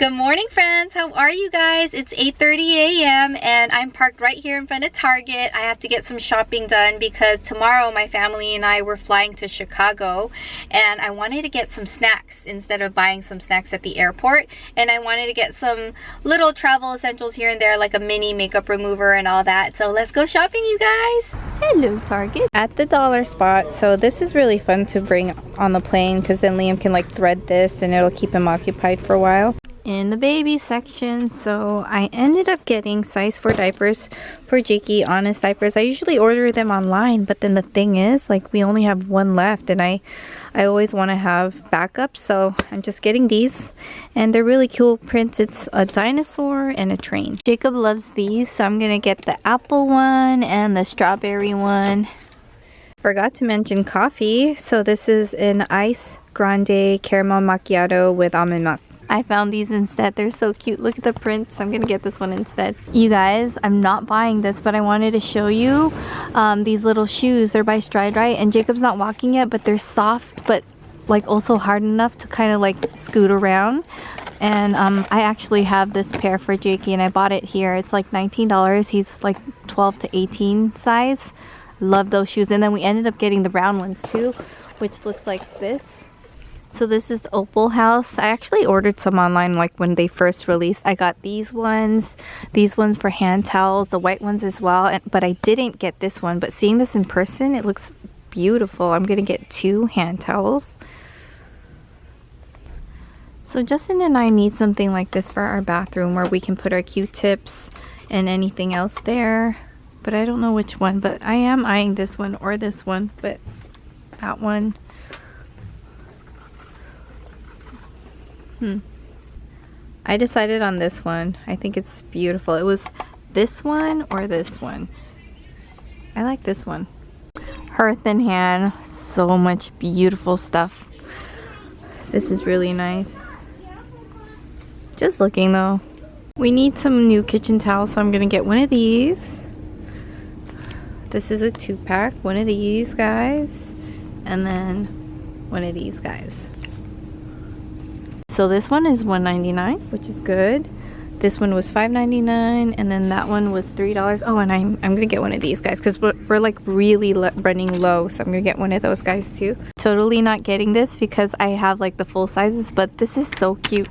Good morning, friends. How are you guys? It's 8:30 a.m. and I'm parked right here in front of Target. I have to get some shopping done because tomorrow my family and I were flying to Chicago, and I wanted to get some snacks instead of buying some snacks at the airport. And I wanted to get some little travel essentials here and there, like a mini makeup remover and all that. So let's go shopping, you guys. Hello, Target. At the dollar spot. So this is really fun to bring on the plane because then Liam can like thread this and it'll keep him occupied for a while. In the baby section, so I ended up getting size 4 diapers for Jakey, Honest Diapers. I usually order them online, but then the thing is, like, we only have one left, and I always want to have backups, so I'm just getting these, and they're really cool prints. It's a dinosaur and a train. Jacob loves these, so I'm gonna get the apple one and the strawberry one. Forgot to mention coffee, so this is an ice grande caramel macchiato with almond milk. I found these instead. They're so cute. Look at the prints. I'm gonna get this one instead. You guys, I'm not buying this, but I wanted to show you these little shoes. They're by Stride Right, and Jacob's not walking yet, but they're soft, but like also hard enough to kind of like scoot around. And I actually have this pair for Jakey, and I bought it here. It's like $19. He's like 12 to 18 size. Love those shoes. And then we ended up getting the brown ones too, which looks like this. So this is the Opal House. I actually ordered some online like when they first released. I got these ones for hand towels, the white ones as well, but I didn't get this one. But seeing this in person, it looks beautiful. I'm gonna get 2 hand towels. So Justin and I need something like this for our bathroom where we can put our Q-tips and anything else there. But I don't know which one, but I am eyeing this one or this one, but that one. I decided on this one. I think it's beautiful. It was this one or this one. I like this one. Hearth and Hand. So much beautiful stuff. This is really nice. Just looking though. We need some new kitchen towels, so I'm gonna get one of these. This is a 2-pack. One of these guys. And then one of these guys. So this one is $1.99, which is good. This one was $5.99, and then that one was $3. Oh, and I'm gonna get one of these guys because we're like really running low, so I'm gonna get one of those guys too. Totally not getting this because I have like the full sizes, but this is so cute.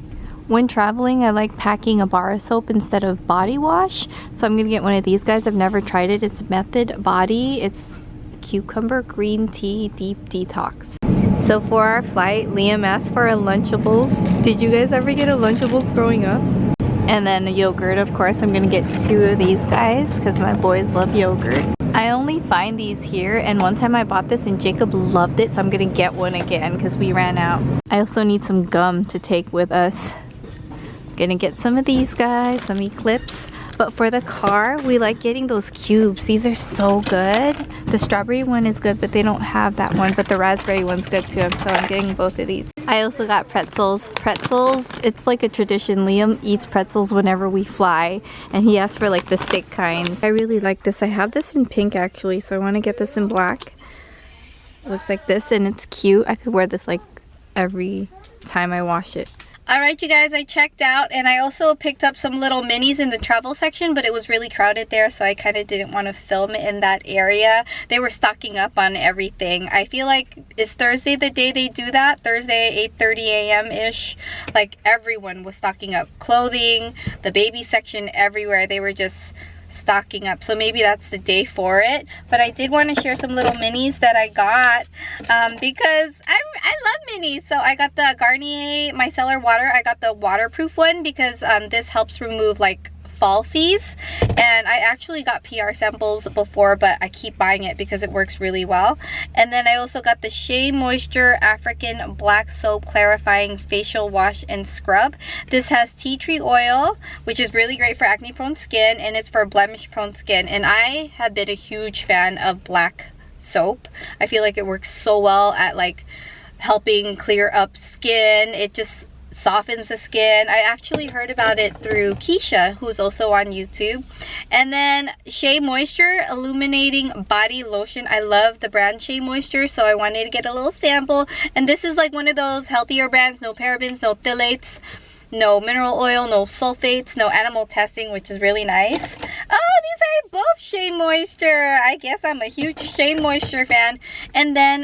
When traveling, I like packing a bar of soap instead of body wash, so I'm gonna get one of these guys. I've never tried it. It's Method Body. It's cucumber green tea deep detox. So for our flight, Liam asked for a Lunchables. Did you guys ever get a Lunchables growing up? And then a yogurt, of course. I'm gonna get 2 of these guys because my boys love yogurt. I only find these here, and one time I bought this and Jacob loved it, so I'm gonna get one again because we ran out. I also need some gum to take with us. Gonna get some of these guys, some Eclipse. But for the car, we like getting those cubes. These are so good. The strawberry one is good, but they don't have that one. But the raspberry one's good too, so I'm getting both of these. I also got pretzels. Pretzels, it's like a tradition. Liam eats pretzels whenever we fly, and he asked for like the stick kinds. I really like this. I have this in pink actually, so I want to get this in black. It looks like this, and it's cute. I could wear this like every time I wash it. Alright, you guys, I checked out, and I also picked up some little minis in the travel section, but it was really crowded there, so I kind of didn't want to film in that area. They were stocking up on everything. I feel like, is Thursday the day they do that? Thursday, 8:30 a.m.-ish. Like, everyone was stocking up. Clothing, the baby section, everywhere. They were just stocking up, so maybe that's the day for it. But I did want to share some little minis that I got because I love minis. So I got the Garnier Micellar water. I got the waterproof one because this helps remove like falsies, and I actually got PR samples before, but I keep buying it because it works really well. And then I also got the Shea Moisture African Black Soap Clarifying Facial Wash and Scrub. This has tea tree oil, which is really great for acne prone skin, and it's for blemish prone skin. And I have been a huge fan of black soap. I feel like it works so well at like helping clear up skin. It just softens the skin. I actually heard about it through Keisha, who's also on YouTube. And then Shea Moisture Illuminating Body Lotion. I love the brand Shea Moisture, so I wanted to get a little sample. And this is like one of those healthier brands, no parabens, no phthalates. No mineral oil, no sulfates, no animal testing, which is really nice. Oh, these are both Shea Moisture. I guess I'm a huge Shea Moisture fan. And then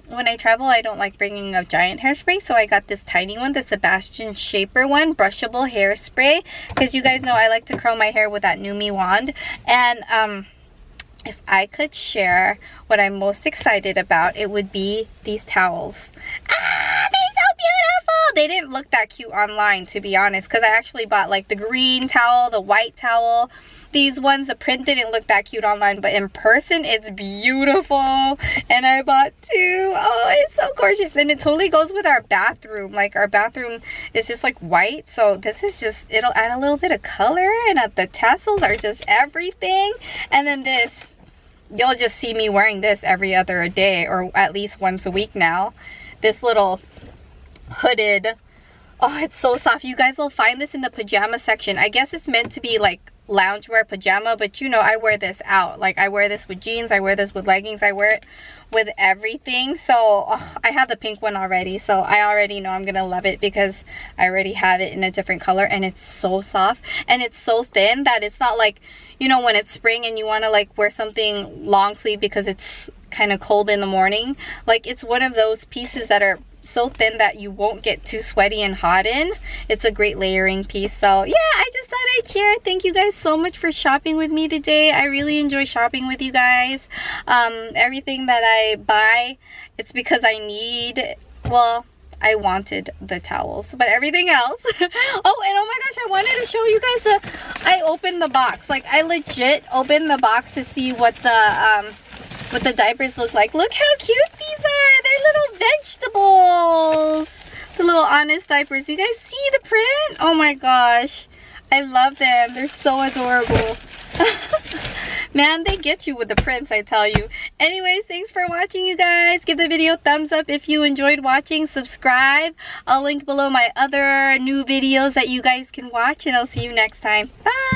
when I travel, I don't like bringing a giant hairspray, so I got this tiny one, the Sebastian Shaper one, brushable hairspray, because you guys know I like to curl my hair with that Numi wand. And if I could share what I'm most excited about, it would be these towels. Ah, they're so beautiful! They didn't look that cute online, to be honest, because I actually bought like the green towel, the white towel. These ones, the print didn't look that cute online, but in person, it's beautiful. And I bought two. Oh, it's so gorgeous. And it totally goes with our bathroom. Like, our bathroom is just like white. So this is just, it'll add a little bit of color. And the tassels are just everything. And then this, you'll just see me wearing this every other day, or at least once a week now. This little hooded, oh, it's so soft. You guys will find this in the pajama section. I guess it's meant to be like loungewear pajama, but you know, I wear this out. Like, I wear this with jeans, I wear this with leggings, I wear it with everything. So oh, I have the pink one already, so I already know I'm gonna love it because I already have it in a different color. And it's so soft and it's so thin that it's not like, you know, when it's spring and you want to like wear something long sleeve because it's kind of cold in the morning. Like, it's one of those pieces that are so thin that you won't get too sweaty and hot in. It's a great layering piece. So yeah, I just thought I'd share. Thank you guys so much for shopping with me today. I really enjoy shopping with you guys. Everything that I buy, it's because I need, well, I wanted the towels, but everything else. Oh, and oh my gosh, I wanted to show you guys I opened the box. Like, I legit opened the box to see what the diapers look like. Look how cute these are. They're little vegetables. The little Honest diapers. You guys see the print? Oh my gosh. I love them. They're so adorable. Man, they get you with the prints, I tell you. Anyways, thanks for watching, you guys. Give the video a thumbs up if you enjoyed watching. Subscribe. I'll link below my other new videos that you guys can watch, and I'll see you next time. Bye.